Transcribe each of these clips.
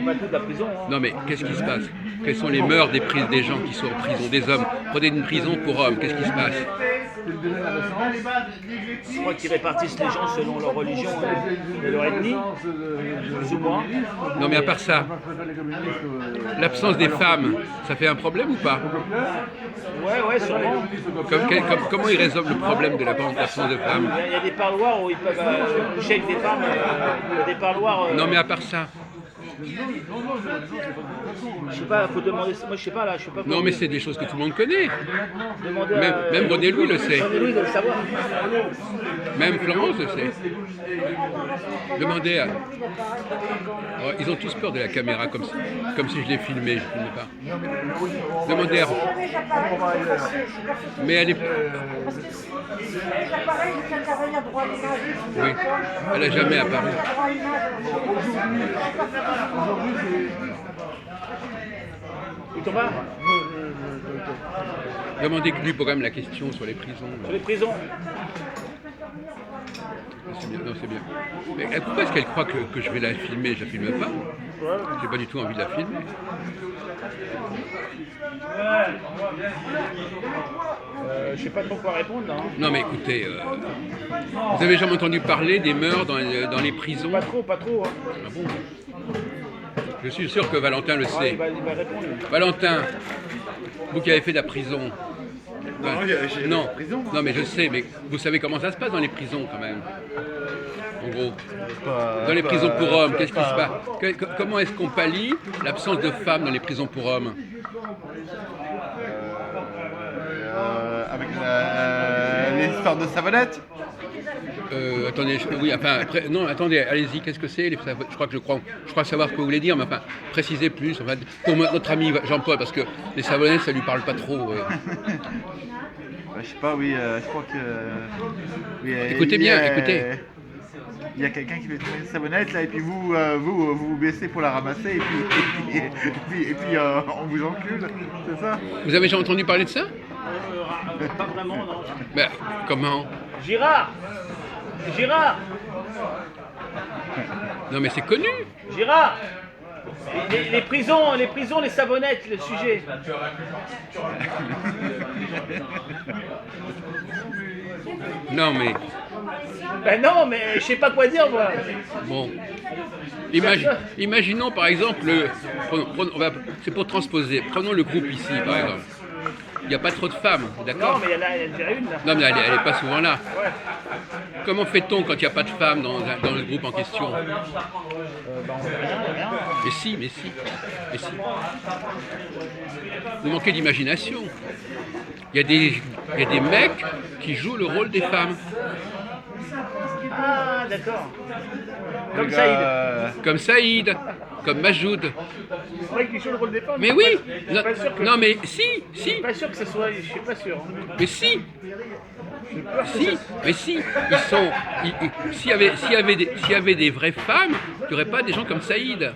pas tout de la prison. Hein. Non mais qu'est-ce qui se passe? Quelles sont les mœurs des gens qui sont en prison, des hommes? Prenez une prison pour hommes, qu'est-ce qui se passe? Je crois qu'ils répartissent les gens selon leur religion et leur ethnie, plus ou moins. Non mais à part ça, l'absence des femmes, ça fait un problème ou pas? Ouais, sûrement. Comment ils résolvent le problème de l'absence de femmes? Il y a des parloirs où ils peuvent coucher avec des femmes, il y a des parloirs... Non mais à part ça. Je sais pas, faut demander. Moi je sais pas là, je sais pas. Non mais c'est des choses que tout le monde connaît. Demander Même René Louis le sait. René Louis doit le savoir. Même Florence le sait. Demandez à... Oh, ils ont tous peur de la caméra, comme si je les filmais, je ne filmais pas. Demandez à... Mais elle est... Oui, elle n'a jamais apparu. Thomas, demandez-lui quand même la question sur les prisons. sur les prisons. C'est bien, non, c'est bien. Mais pourquoi est-ce qu'elle croit que je vais la filmer? Je la filme pas. J'ai pas du tout envie de la filmer. Je sais pas trop quoi répondre là. Hein. Non mais écoutez, vous avez jamais entendu parler des mœurs dans les prisons? Pas trop. Hein. Ah bon? Je suis sûr que Valentin le sait. Il va répondre. Valentin, vous qui avez fait de la prison. Non, Non, mais je sais, mais vous savez comment ça se passe dans les prisons quand même. En gros, dans les prisons pour hommes, qu'est-ce qui se passe? Comment est-ce qu'on pallie l'absence de femmes dans les prisons pour hommes? Avec les histoires de savonnettes. Attendez, oui, enfin, non, attendez, allez-y, qu'est-ce que c'est? Je crois savoir ce que vous voulez dire, mais enfin, précisez plus, enfin, pour notre ami Jean-Paul, parce que les savonnettes, ça lui parle pas trop. Je sais pas, oui, je crois que... Oui, écoutez bien, écoutez. Il y a quelqu'un qui fait tourner une savonnette, là, et puis vous baissez pour la ramasser, et puis on vous encule, c'est ça? Vous avez déjà entendu parler de ça? Pas vraiment, non. Ben, comment? Girard. Non mais c'est connu. Girard. Les prisons, les savonnettes, le sujet. Non mais... Ben non, mais je sais pas quoi dire moi. Bon. Imaginons par exemple, c'est pour transposer, prenons le groupe ici par exemple. Il n'y a pas trop de femmes, d'accord? Non, mais il y en a déjà une là. Non mais elle n'est pas souvent là. Ouais. Comment fait-on quand il n'y a pas de femmes dans le groupe en question? On fait rien. Mais si. Vous manquez d'imagination. Il y a des mecs qui jouent le rôle des femmes. Ah, d'accord. Comme Saïd. Comme Saïd, comme Majoud. C'est vrai qu'il joue le rôle des femmes. Mais oui. Non mais si. Je suis pas sûr que ce soit. Je suis pas sûr. Mais si. Mais si, ils sont. S'il y avait des vraies femmes, il n'y aurait pas des gens comme Saïd.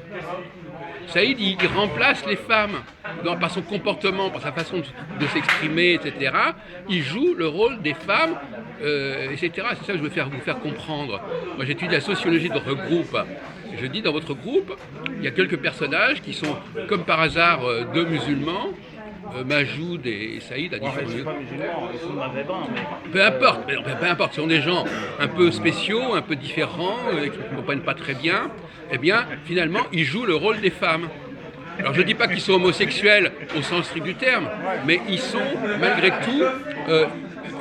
Saïd, il remplace les femmes par son comportement, par sa façon de s'exprimer, etc. Il joue le rôle des femmes, etc. C'est ça que je veux vous faire comprendre. Moi, j'étudie la sociologie de votre groupe. Je dis, dans votre groupe, il y a quelques personnages qui sont, comme par hasard, deux musulmans. Majoud et Saïd à différents lieux. Peu importe, ce sont des gens un peu spéciaux, un peu différents, qui ne comprennent pas très bien. Eh bien, finalement, ils jouent le rôle des femmes. Alors, je ne dis pas qu'ils sont homosexuels au sens strict du terme, mais ils sont, malgré tout,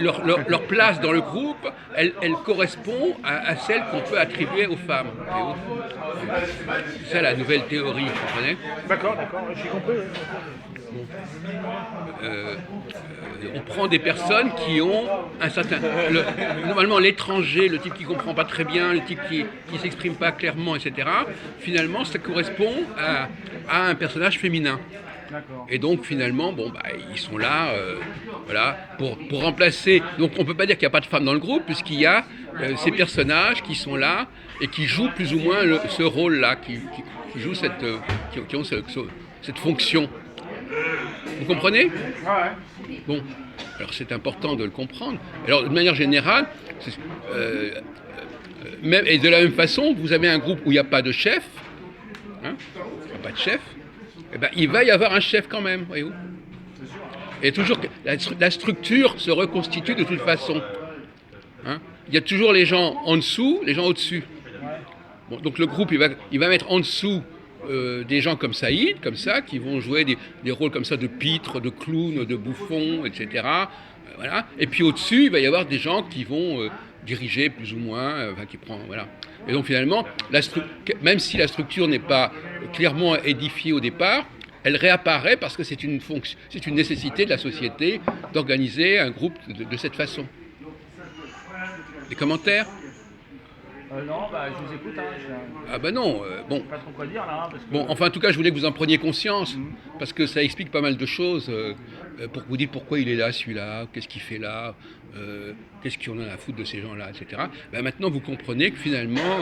leur place dans le groupe, elle correspond à celle qu'on peut attribuer aux femmes. C'est ça la nouvelle théorie, vous comprenez? D'accord, j'ai compris. Bon. On prend des personnes qui ont un certain... normalement, l'étranger, le type qui ne comprend pas très bien, le type qui ne s'exprime pas clairement, etc., finalement, ça correspond à un personnage féminin. Et donc, finalement, ils sont là voilà, pour remplacer... Donc, on ne peut pas dire qu'il n'y a pas de femmes dans le groupe, puisqu'il y a ces personnages qui sont là et qui jouent plus ou moins ce rôle-là, qui jouent qui ont cette fonction. Vous comprenez? Ouais. Bon, alors c'est important de le comprendre. Alors de manière générale, et de la même façon, vous avez un groupe où il n'y a pas de chef, hein, pas de chef, eh ben, il va y avoir un chef quand même, voyez-vous. Et toujours, la structure se reconstitue de toute façon. Hein. Il y a toujours les gens en dessous, les gens au-dessus. Bon, donc le groupe, il va mettre en dessous des gens comme Saïd, comme ça, qui vont jouer des rôles comme ça de pitre, de clown, de bouffon, etc. Voilà. Et puis au-dessus, il va y avoir des gens qui vont diriger plus ou moins, voilà. Et donc finalement, même si la structure n'est pas clairement édifiée au départ, elle réapparaît parce que c'est une nécessité de la société d'organiser un groupe de cette façon. Des commentaires? Non, bah, je vous écoute. Hein, Ah ben non, bon. Je sais pas trop quoi dire là. Parce que... Bon, enfin en tout cas, je voulais que vous en preniez conscience, parce que ça explique pas mal de choses, pour vous dire pourquoi il est là, celui-là, qu'est-ce qu'il fait là, qu'est-ce qu'on a à foutre de ces gens-là, etc. Ben, maintenant, vous comprenez que finalement,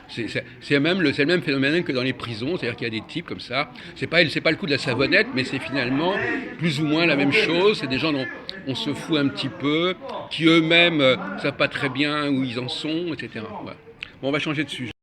c'est le même phénomène que dans les prisons, c'est-à-dire qu'il y a des types comme ça. C'est pas le coup de la savonnette, mais c'est finalement plus ou moins la même chose. C'est des gens dont on se fout un petit peu, qui eux-mêmes savent pas très bien où ils en sont, etc. Voilà. Bon, on va changer de sujet.